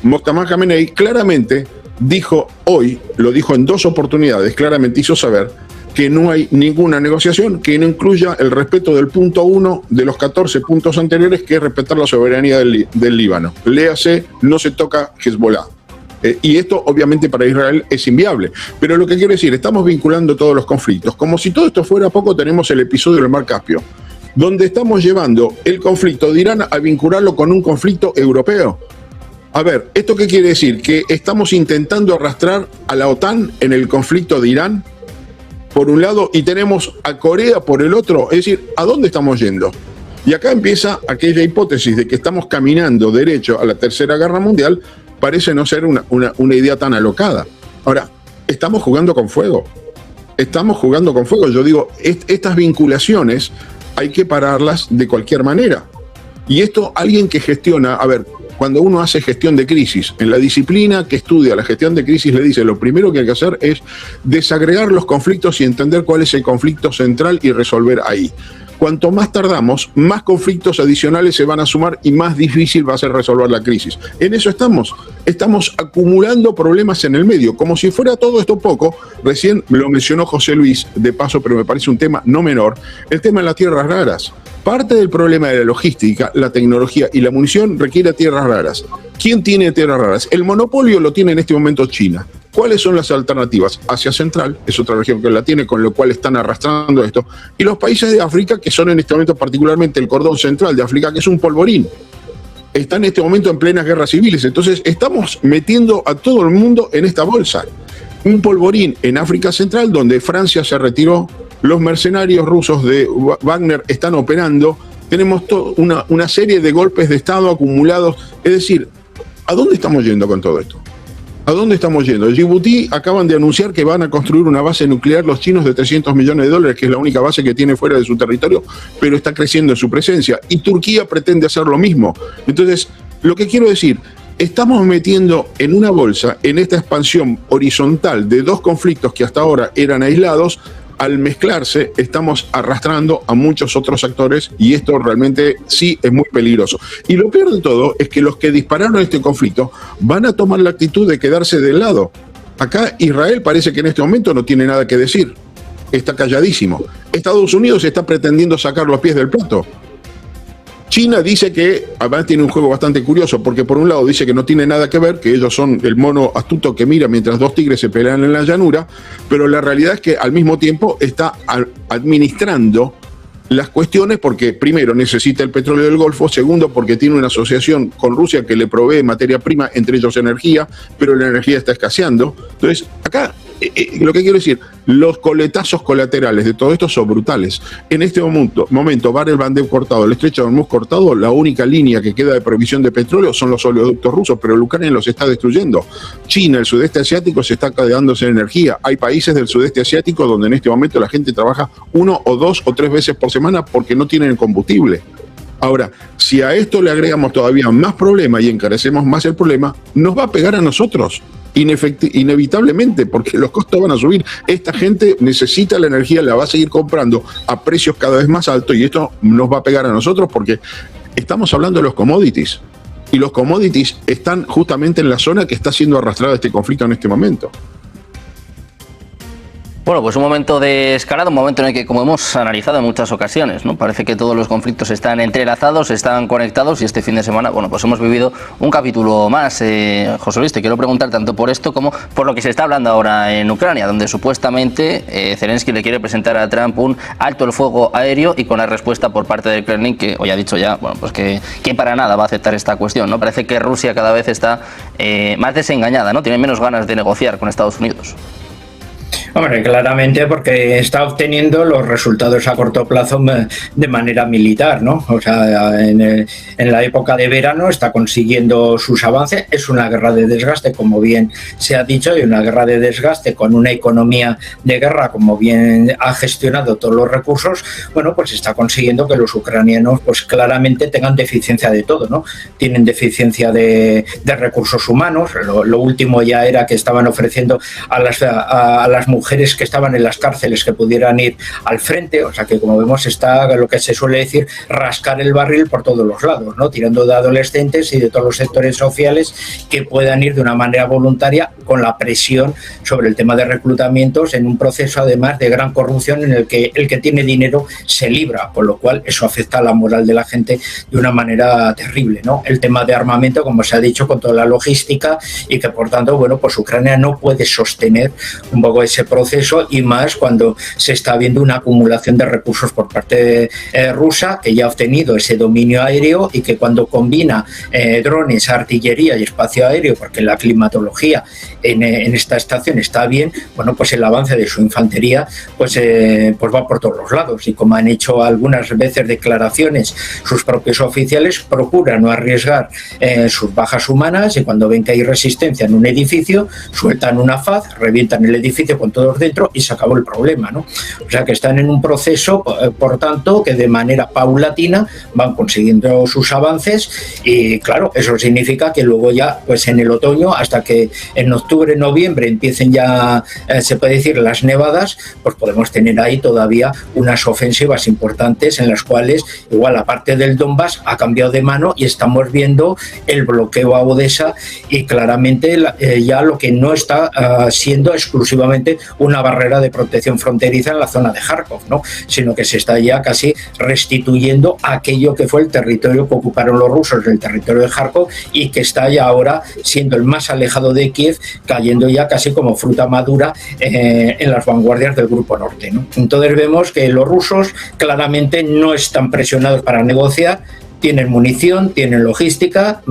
Mojtaba Khamenei claramente dijo hoy, lo dijo en 2 oportunidades, claramente hizo saber que no hay ninguna negociación que no incluya el respeto del punto 1 de los 14 puntos anteriores, que es respetar la soberanía del Líbano. Léase, no se toca Hezbollah. Y esto obviamente para Israel es inviable. Pero lo que quiero decir, estamos vinculando todos los conflictos. Como si todo esto fuera poco, tenemos el episodio del Mar Caspio, donde estamos llevando el conflicto de Irán a vincularlo con un conflicto europeo. A ver, ¿esto qué quiere decir? Que estamos intentando arrastrar a la OTAN en el conflicto de Irán, por un lado, y tenemos a Corea por el otro. Es decir, ¿a dónde estamos yendo? Y acá empieza aquella hipótesis de que estamos caminando derecho a la Tercera Guerra Mundial. Parece no ser una idea tan alocada. Ahora, estamos jugando con fuego. Estamos jugando con fuego. Yo digo, estas vinculaciones hay que pararlas de cualquier manera. Y esto, alguien que gestiona, a ver, cuando uno hace gestión de crisis, en la disciplina que estudia la gestión de crisis le dice, lo primero que hay que hacer es desagregar los conflictos y entender cuál es el conflicto central y resolver ahí. Cuanto más tardamos, más conflictos adicionales se van a sumar y más difícil va a ser resolver la crisis. En eso estamos acumulando problemas en el medio, como si fuera todo esto poco. Recién lo mencionó José Luis, de paso, pero me parece un tema no menor, el tema de las tierras raras. Parte del problema de la logística, la tecnología y la munición requiere tierras raras. ¿Quién tiene tierras raras? El monopolio lo tiene en este momento China. ¿Cuáles son las alternativas? Asia Central es otra región que la tiene, con lo cual están arrastrando esto. Y los países de África, que son en este momento particularmente el cordón central de África, que es un polvorín. Están en este momento en plenas guerras civiles. Entonces estamos metiendo a todo el mundo en esta bolsa. Un polvorín en África Central, donde Francia se retiró, los mercenarios rusos de Wagner están operando. Tenemos una serie de golpes de Estado acumulados. Es decir, ¿a dónde estamos yendo con todo esto? ¿A dónde estamos yendo? Djibouti acaban de anunciar que van a construir una base nuclear los chinos de $300 millones, que es la única base que tiene fuera de su territorio, pero está creciendo en su presencia. Y Turquía pretende hacer lo mismo. Entonces, lo que quiero decir, estamos metiendo en una bolsa, en esta expansión horizontal de 2 conflictos que hasta ahora eran aislados. Al mezclarse, estamos arrastrando a muchos otros actores y esto realmente sí es muy peligroso. Y lo peor de todo es que los que dispararon este conflicto van a tomar la actitud de quedarse del lado. Acá Israel parece que en este momento no tiene nada que decir. Está calladísimo. Estados Unidos está pretendiendo sacar los pies del plato. China dice que, además tiene un juego bastante curioso, porque por un lado dice que no tiene nada que ver, que ellos son el mono astuto que mira mientras 2 tigres se pelean en la llanura, pero la realidad es que al mismo tiempo está administrando las cuestiones porque, primero, necesita el petróleo del Golfo, segundo, porque tiene una asociación con Rusia que le provee materia prima, entre ellos energía, pero la energía está escaseando. Entonces, acá, lo que quiero decir, los coletazos colaterales de todo esto son brutales. En este momento, Bab el-Mandeb cortado, el estrecho de Hormuz cortado, la única línea que queda de provisión de petróleo son los oleoductos rusos, pero Ucrania los está destruyendo. China, el sudeste asiático, se está quedándose en energía. Hay países del sudeste asiático donde en este momento la gente trabaja 1 o 2 o 3 veces por semana porque no tienen combustible. Ahora, si a esto le agregamos todavía más problema y encarecemos más el problema, nos va a pegar a nosotros. Inevitablemente, porque los costos van a subir. Esta gente necesita la energía, la va a seguir comprando a precios cada vez más altos y esto nos va a pegar a nosotros porque estamos hablando de los commodities y los commodities están justamente en la zona que está siendo arrastrada este conflicto en este momento. Bueno, pues un momento de escalada, un momento en el que, como hemos analizado en muchas ocasiones, ¿no? Parece que todos los conflictos están entrelazados, están conectados, y este fin de semana, bueno, pues hemos vivido un capítulo más. José Luis, te quiero preguntar tanto por esto como por lo que se está hablando ahora en Ucrania, donde supuestamente Zelensky le quiere presentar a Trump un alto el fuego aéreo, y con la respuesta por parte del Kremlin, que hoy ha dicho ya, bueno, pues que para nada va a aceptar esta cuestión, ¿no? Parece que Rusia cada vez está más desengañada, ¿no? Tiene menos ganas de negociar con Estados Unidos. Hombre, claramente porque está obteniendo los resultados a corto plazo de manera militar, ¿no? O sea, en la época de verano está consiguiendo sus avances. Es una guerra de desgaste, como bien se ha dicho, y una guerra de desgaste con una economía de guerra, como bien ha gestionado todos los recursos. Bueno, pues está consiguiendo que los ucranianos, pues claramente tengan deficiencia de todo, ¿no? Tienen deficiencia de recursos humanos. Lo último ya era que estaban ofreciendo a las mujeres que estaban en las cárceles que pudieran ir al frente. O sea que, como vemos, está lo que se suele decir rascar el barril por todos los lados, ¿no? Tirando de adolescentes y de todos los sectores sociales que puedan ir de una manera voluntaria, con la presión sobre el tema de reclutamientos, en un proceso además de gran corrupción en el que el que tiene dinero se libra, con lo cual eso afecta a la moral de la gente de una manera terrible, ¿no? El tema de armamento, como se ha dicho, con toda la logística, y que por tanto, bueno, pues Ucrania no puede sostener un poco ese proceso, y más cuando se está viendo una acumulación de recursos por parte rusa, que ya ha obtenido ese dominio aéreo, y que cuando combina drones, artillería y espacio aéreo, porque la climatología en esta estación está bien, bueno, pues el avance de su infantería pues va por todos los lados. Y como han hecho algunas veces declaraciones sus propios oficiales, procuran no arriesgar sus bajas humanas, y cuando ven que hay resistencia en un edificio, sueltan una faz, revientan el edificio con todos dentro y se acabó el problema, ¿no? O sea que están en un proceso, por tanto, que de manera paulatina van consiguiendo sus avances, y claro, eso significa que luego ya, pues en el otoño, hasta que en octubre, noviembre empiecen ya, se puede decir, las nevadas, pues podemos tener ahí todavía unas ofensivas importantes en las cuales igual la parte del Donbass ha cambiado de mano, y estamos viendo el bloqueo a Odessa, y claramente ya lo que no está siendo exclusivamente una barrera de protección fronteriza en la zona de Kharkov, ¿no? Sino que se está ya casi restituyendo aquello que fue el territorio que ocuparon los rusos, el territorio de Kharkov, y que está ya ahora siendo el más alejado de Kiev, cayendo ya casi como fruta madura en las vanguardias del Grupo Norte, ¿no? Entonces vemos que los rusos claramente no están presionados para negociar. Tienen munición, tienen logística,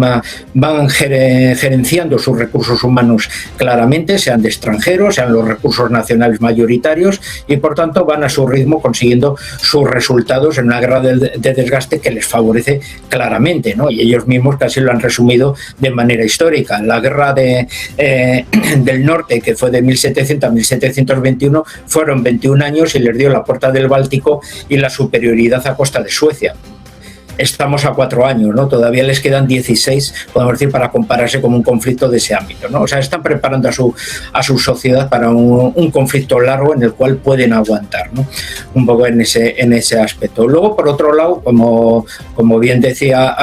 van gerenciando sus recursos humanos claramente, sean de extranjeros, sean los recursos nacionales mayoritarios, y por tanto van a su ritmo consiguiendo sus resultados en una guerra de desgaste que les favorece claramente, ¿no? Y ellos mismos casi lo han resumido de manera histórica. La guerra del norte, que fue de 1700 a 1721, fueron 21 años y les dio la puerta del Báltico y la superioridad a costa de Suecia. Estamos a 4 años, ¿no? Todavía les quedan 16, podemos decir, para compararse con un conflicto de ese ámbito, ¿no? O sea, están preparando a su sociedad para un conflicto largo en el cual pueden aguantar, ¿no? Un poco en ese aspecto. Luego, por otro lado, como bien decía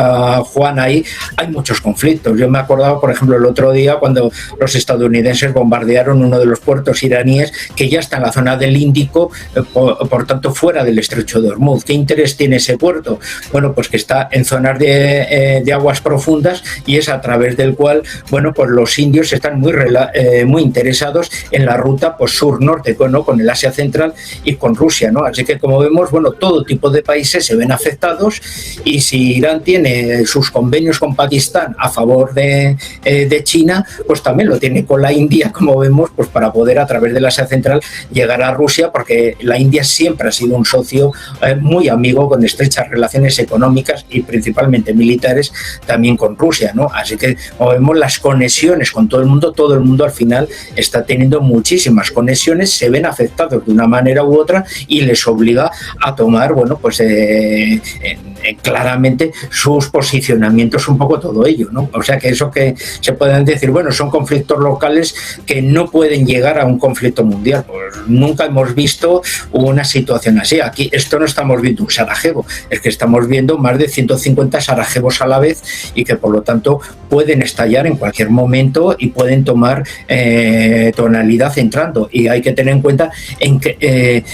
Juan, ahí hay muchos conflictos. Yo me acordaba, por ejemplo, el otro día cuando los estadounidenses bombardearon uno de los puertos iraníes que ya está en la zona del Índico, por tanto fuera del estrecho de Hormuz. ¿Qué interés tiene ese puerto? Bueno, pues que está en zonas de aguas profundas, y es a través del cual, bueno, pues los indios están muy interesados en la ruta, pues sur-norte, ¿no? Con el Asia Central y con Rusia, ¿no? Así que, como vemos, bueno, todo tipo de países se ven afectados, y si Irán tiene sus convenios con Pakistán a favor de China, pues también lo tiene con la India, como vemos, pues para poder a través del Asia Central llegar a Rusia, porque la India siempre ha sido un socio muy amigo, con estrechas relaciones económicas y principalmente militares también con Rusia, ¿no? Así que, como vemos, las conexiones con todo el mundo al final está teniendo muchísimas conexiones, se ven afectados de una manera u otra, y les obliga a tomar, bueno, pues en claramente sus posicionamientos, un poco todo ello, ¿no? O sea que eso que se pueden decir, bueno, son conflictos locales que no pueden llegar a un conflicto mundial. Pues nunca hemos visto una situación así. Aquí esto no estamos viendo un Sarajevo, es que estamos viendo más de 150 Sarajevos a la vez y que por lo tanto pueden estallar en cualquier momento y pueden tomar tonalidad entrando. Y hay que tener en cuenta en que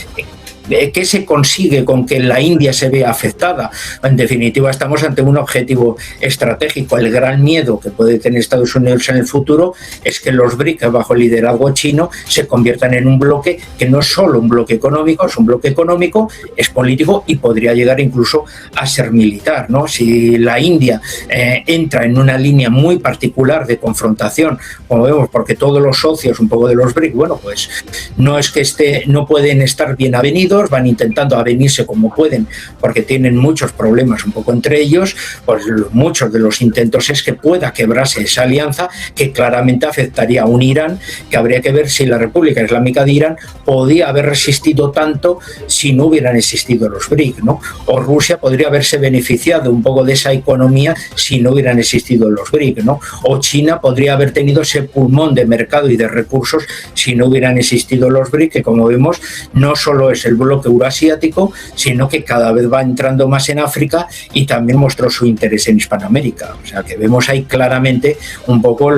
¿qué se consigue con que la India se vea afectada? En definitiva, estamos ante un objetivo estratégico. El gran miedo que puede tener Estados Unidos en el futuro es que los BRIC, bajo el liderazgo chino, se conviertan en un bloque que no es solo un bloque económico, es un bloque económico, es político y podría llegar incluso a ser militar, ¿no? Si la India entra en una línea muy particular de confrontación, como vemos, porque todos los socios un poco de los BRIC, bueno, pues no es que no pueden estar bien avenidos, van intentando avenirse como pueden porque tienen muchos problemas un poco entre ellos, pues muchos de los intentos es que pueda quebrarse esa alianza que claramente afectaría a un Irán, que habría que ver si la República Islámica de Irán podía haber resistido tanto si no hubieran existido los BRIC, ¿no? O Rusia podría haberse beneficiado un poco de esa economía si no hubieran existido los BRIC, ¿no? O China podría haber tenido ese pulmón de mercado y de recursos si no hubieran existido los BRIC, que como vemos no solo es el bloque euroasiático, sino que cada vez va entrando más en África y también mostró su interés en Hispanoamérica. O sea que vemos ahí claramente un poco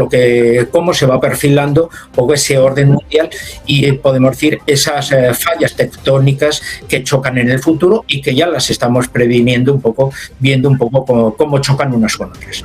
cómo se va perfilando un poco ese orden mundial y podemos decir esas fallas tectónicas que chocan en el futuro y que ya las estamos previniendo un poco, viendo un poco cómo chocan unas con otras.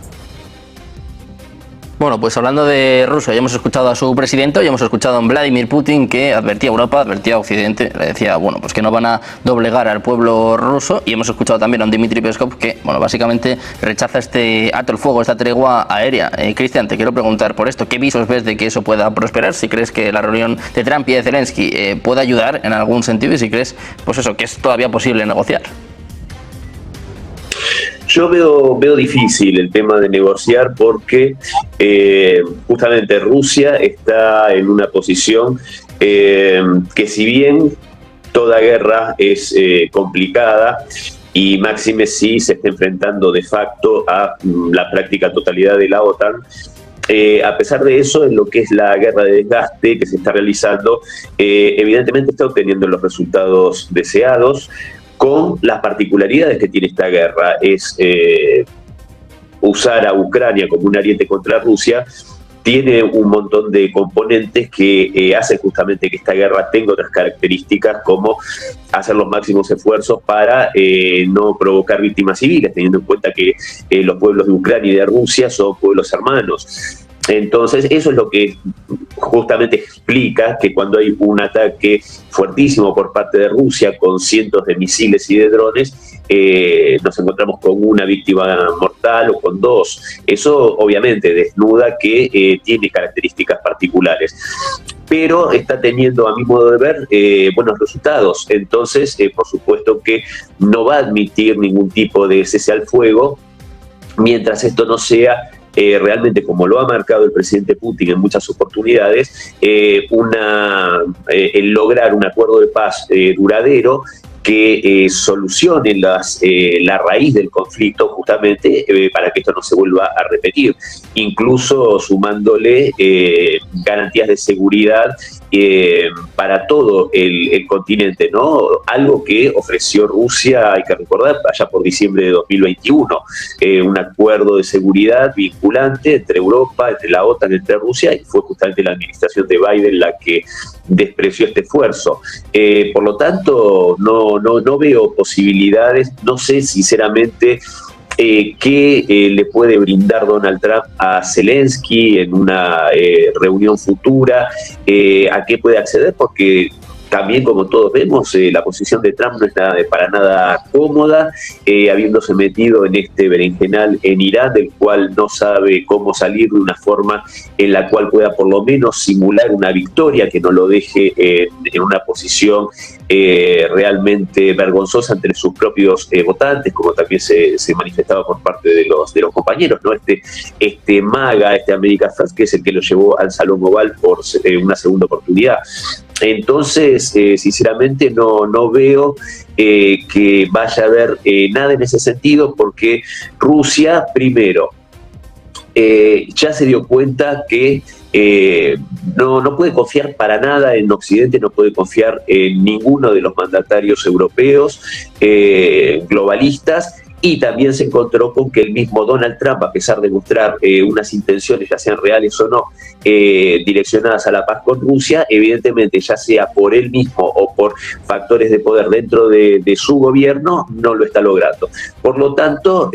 Bueno, pues hablando de Rusia, ya hemos escuchado a su presidente, ya hemos escuchado a Vladimir Putin que advertía a Europa, advertía a Occidente, le decía, bueno, pues que no van a doblegar al pueblo ruso, y hemos escuchado también a un Dmitry Peskov que, bueno, básicamente rechaza este alto el fuego, esta tregua aérea. Cristian, te quiero preguntar por esto, ¿qué visos ves de que eso pueda prosperar? Si crees que la reunión de Trump y de Zelensky puede ayudar en algún sentido y si crees, pues eso, que es todavía posible negociar. Yo veo difícil el tema de negociar porque justamente Rusia está en una posición que si bien toda guerra es complicada y máxime si se está enfrentando de facto a la práctica totalidad de la OTAN, a pesar de eso, en lo que es la guerra de desgaste que se está realizando, evidentemente está obteniendo los resultados deseados, con las particularidades que tiene esta guerra. Es usar a Ucrania como un ariete contra Rusia, tiene un montón de componentes que hacen justamente que esta guerra tenga otras características, como hacer los máximos esfuerzos para no provocar víctimas civiles, teniendo en cuenta que los pueblos de Ucrania y de Rusia son pueblos hermanos. Entonces, eso es lo que justamente explica que cuando hay un ataque fuertísimo por parte de Rusia con cientos de misiles y de drones, nos encontramos con una víctima mortal o con dos. Eso obviamente desnuda que tiene características particulares, pero está teniendo, a mi modo de ver, buenos resultados. Entonces, por supuesto que no va a admitir ningún tipo de cese al fuego mientras esto no sea realmente, como lo ha marcado el presidente Putin en muchas oportunidades, el lograr un acuerdo de paz duradero que solucione la raíz del conflicto, justamente para que esto no se vuelva a repetir, incluso sumándole garantías de seguridad para todo el continente, ¿no? Algo que ofreció Rusia, hay que recordar, allá por diciembre de 2021, un acuerdo de seguridad vinculante entre Europa, entre la OTAN, entre Rusia, y fue justamente la administración de Biden la que despreció este esfuerzo. Por lo tanto, no veo posibilidades, no sé sinceramente qué le puede brindar Donald Trump a Zelensky en una reunión futura, a qué puede acceder, porque también, como todos vemos, la posición de Trump no es para nada cómoda, habiéndose metido en este berenjenal en Irán, del cual no sabe cómo salir de una forma en la cual pueda por lo menos simular una victoria que no lo deje en una posición realmente vergonzosa entre sus propios votantes, como también se manifestaba por parte de los compañeros, ¿no? Este MAGA, America First, que es el que lo llevó al Salón Oval por una segunda oportunidad. Entonces, sinceramente, no veo que vaya a haber nada en ese sentido, porque Rusia, primero, ya se dio cuenta que no puede confiar para nada en Occidente, no puede confiar en ninguno de los mandatarios europeos globalistas, y también se encontró con que el mismo Donald Trump, a pesar de mostrar unas intenciones, ya sean reales o no, direccionadas a la paz con Rusia, evidentemente, ya sea por él mismo o por factores de poder dentro de su gobierno, no lo está logrando. Por lo tanto,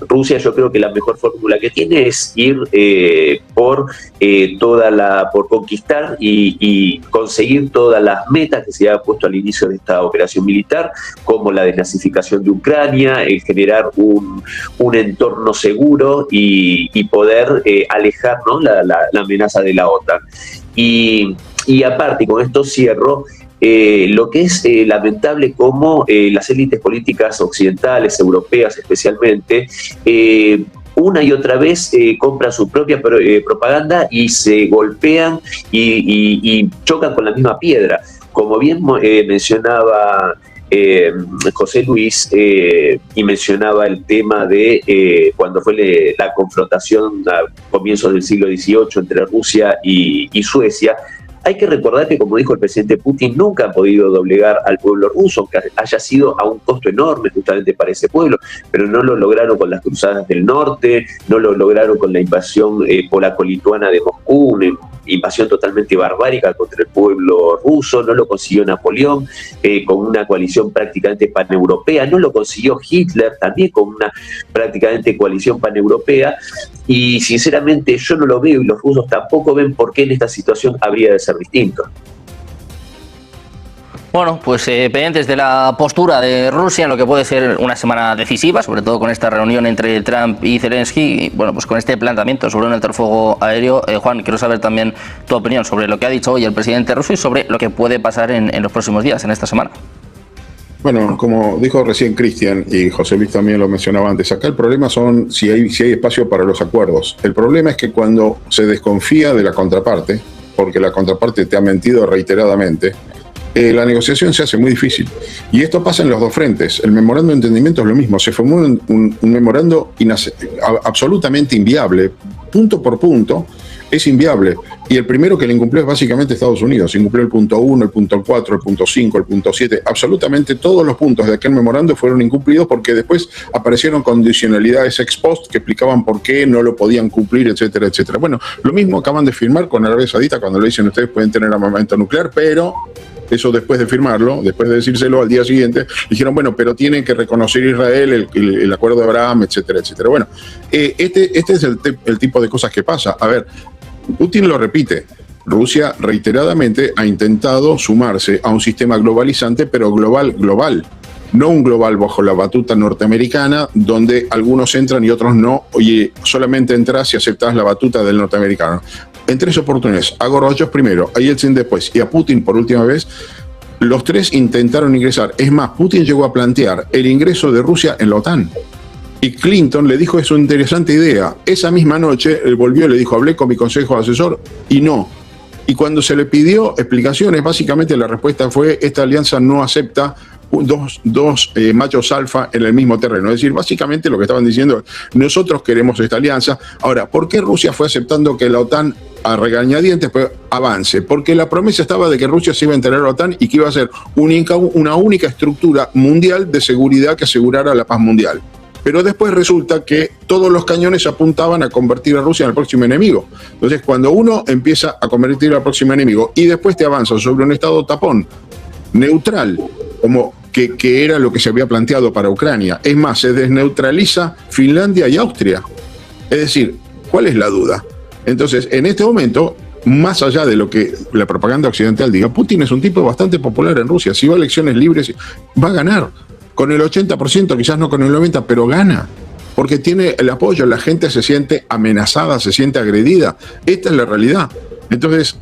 Rusia, yo creo que la mejor fórmula que tiene es ir por conquistar y conseguir todas las metas que se había puesto al inicio de esta operación militar, como la desnazificación de Ucrania, el generar un entorno seguro y poder alejar, ¿no?, la amenaza de la OTAN. Y aparte, con esto cierro, lo que es lamentable como las élites políticas occidentales, europeas especialmente, una y otra vez compran su propia propaganda y se golpean y chocan con la misma piedra. Como bien mencionaba José Luis, y mencionaba el tema de cuando fue la confrontación a comienzos del siglo XVIII entre Rusia y Suecia. Hay que recordar que, como dijo el presidente Putin, nunca han podido doblegar al pueblo ruso, aunque haya sido a un costo enorme justamente para ese pueblo, pero no lo lograron con las cruzadas del norte, no lo lograron con la invasión polaco-lituana de Moscú, una invasión totalmente barbárica contra el pueblo ruso, no lo consiguió Napoleón con una coalición prácticamente paneuropea, no lo consiguió Hitler también con una prácticamente coalición paneuropea, y sinceramente yo no lo veo, y los rusos tampoco ven por qué en esta situación habría de ser distinto. Bueno, pues pendientes de la postura de Rusia en lo que puede ser una semana decisiva, sobre todo con esta reunión entre Trump y Zelensky, y bueno, pues con este planteamiento sobre un alto el fuego aéreo. Juan, quiero saber también tu opinión sobre lo que ha dicho hoy el presidente ruso y sobre lo que puede pasar en los próximos días, en esta semana. Bueno, como dijo recién Cristian, y José Luis también lo mencionaba antes, acá el problema son si hay espacio para los acuerdos. El problema es que cuando se desconfía de la contraparte, porque la contraparte te ha mentido reiteradamente, la negociación se hace muy difícil. Y esto pasa en los dos frentes. El memorando de entendimiento es lo mismo. Se formó un memorando absolutamente inviable, punto por punto, es inviable. Y el primero que le incumplió es básicamente Estados Unidos. Incumplió el punto 1, el punto 4, el punto 5, el punto 7. Absolutamente todos los puntos de aquel memorando fueron incumplidos, porque después aparecieron condicionalidades ex post que explicaban por qué no lo podían cumplir, etcétera, etcétera. Bueno, lo mismo acaban de firmar con Arabia Saudita cuando le dicen ustedes pueden tener armamento nuclear, pero eso después de firmarlo, después de decírselo al día siguiente, dijeron, bueno, pero tienen que reconocer Israel, el acuerdo de Abraham, etcétera, etcétera. Bueno, este es el tipo de cosas que pasa. A ver, Putin lo repite, Rusia reiteradamente ha intentado sumarse a un sistema globalizante, pero global, no un global bajo la batuta norteamericana, donde algunos entran y otros no. Oye, solamente entras si aceptas la batuta del norteamericano. En tres oportunidades, a Gorbachev primero, a Yeltsin después y a Putin por última vez, los tres intentaron ingresar. Es más, Putin llegó a plantear el ingreso de Rusia en la OTAN. Y Clinton le dijo, es una interesante idea. Esa misma noche, él volvió y le dijo, hablé con mi consejo asesor y no. Y cuando se le pidió explicaciones, básicamente la respuesta fue, esta alianza no acepta dos machos alfa en el mismo terreno. Es decir, básicamente lo que estaban diciendo, nosotros queremos esta alianza. Ahora, ¿por qué Rusia fue aceptando que la OTAN a regañadientes avance? Porque la promesa estaba de que Rusia se iba a integrar a la OTAN y que iba a ser una única estructura mundial de seguridad que asegurara la paz mundial. Pero después resulta que todos los cañones apuntaban a convertir a Rusia en el próximo enemigo. Entonces, cuando uno empieza a convertir al próximo enemigo y después te avanza sobre un estado tapón neutral, como que era lo que se había planteado para Ucrania, es más, se desneutraliza Finlandia y Austria. Es decir, ¿cuál es la duda? Entonces, en este momento, más allá de lo que la propaganda occidental diga, Putin es un tipo bastante popular en Rusia. Si va a elecciones libres, va a ganar. Con el 80%, quizás no con el 90%, pero gana. Porque tiene el apoyo, la gente se siente amenazada, se siente agredida. Esta es la realidad. Entonces,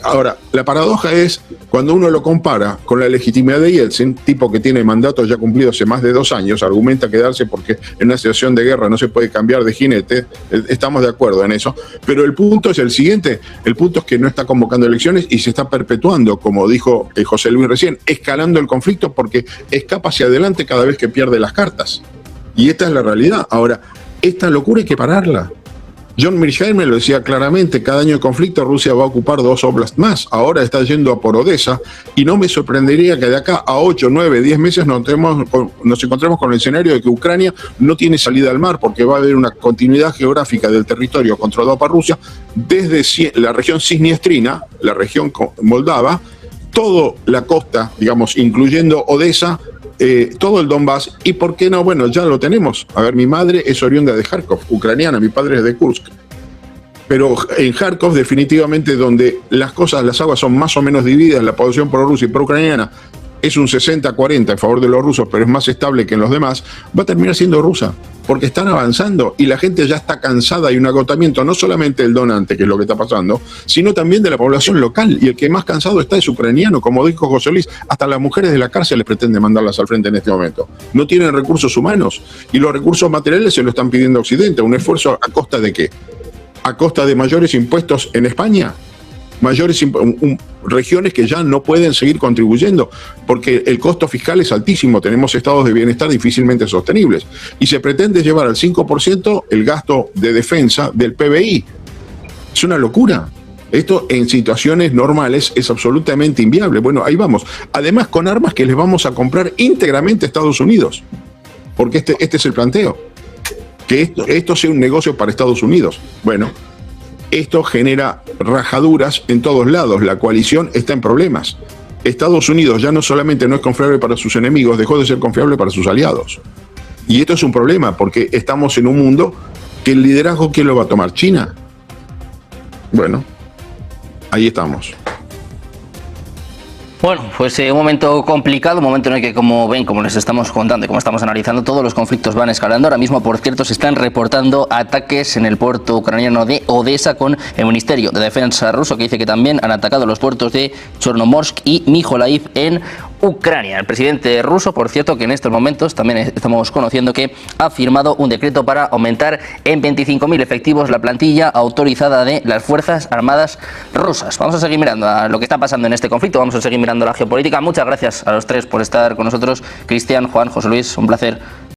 Ahora, la paradoja es cuando uno lo compara con la legitimidad de Yeltsin, tipo que tiene mandatos ya cumplidos hace más de 2 años, argumenta quedarse porque en una situación de guerra no se puede cambiar de jinete, estamos de acuerdo en eso, pero el punto es el siguiente, el punto es que no está convocando elecciones y se está perpetuando, como dijo José Luis recién, escalando el conflicto porque escapa hacia adelante cada vez que pierde las cartas. Y esta es la realidad. Ahora, esta locura hay que pararla. John Mearsheimer lo decía claramente, cada año de conflicto Rusia va a ocupar 2 oblasts más, ahora está yendo a por Odessa, y no me sorprendería que de acá a 8, 9, 10 meses nos encontremos con el escenario de que Ucrania no tiene salida al mar, porque va a haber una continuidad geográfica del territorio controlado por Rusia, desde la región cisniestrina, la región moldava, toda la costa, digamos, incluyendo Odessa, todo el Donbass, y por qué no, bueno, ya lo tenemos. A ver, mi madre es oriunda de Kharkov, ucraniana, mi padre es de Kursk. Pero en Kharkov, definitivamente, donde las aguas son más o menos divididas, la población prorrusa y pro-ucraniana es un 60-40 en favor de los rusos, pero es más estable que en los demás, va a terminar siendo rusa, porque están avanzando y la gente ya está cansada y un agotamiento no solamente del donante, que es lo que está pasando, sino también de la población local, y el que más cansado está es ucraniano, como dijo José Luis, hasta las mujeres de la cárcel les pretende mandarlas al frente en este momento. No tienen recursos humanos y los recursos materiales se lo están pidiendo a Occidente. ¿Un esfuerzo a costa de qué? ¿A costa de mayores impuestos en España? Regiones que ya no pueden seguir contribuyendo porque el costo fiscal es altísimo, tenemos estados de bienestar difícilmente sostenibles y se pretende llevar al 5% el gasto de defensa del PBI. Es una locura. Esto en situaciones normales es absolutamente inviable. Bueno, ahí vamos. Además, con armas que les vamos a comprar íntegramente a Estados Unidos, porque este es el planteo, que esto sea un negocio para Estados Unidos. Bueno, esto genera rajaduras en todos lados. La coalición está en problemas. Estados Unidos ya no solamente no es confiable para sus enemigos, dejó de ser confiable para sus aliados. Y esto es un problema porque estamos en un mundo que el liderazgo, ¿quién lo va a tomar? ¿China? Bueno, ahí estamos. Bueno, pues un momento complicado, un momento en el que, como ven, como les estamos contando y como estamos analizando, todos los conflictos van escalando. Ahora mismo, por cierto, se están reportando ataques en el puerto ucraniano de Odessa con el Ministerio de Defensa ruso, que dice que también han atacado los puertos de Chornomorsk y Mykolaiv en Ucrania. El presidente ruso, por cierto, que en estos momentos también estamos conociendo que ha firmado un decreto para aumentar en 25.000 efectivos la plantilla autorizada de las Fuerzas Armadas rusas. Vamos a seguir mirando a lo que está pasando en este conflicto, vamos a seguir mirando la geopolítica. Muchas gracias a los tres por estar con nosotros. Cristian, Juan, José Luis, un placer.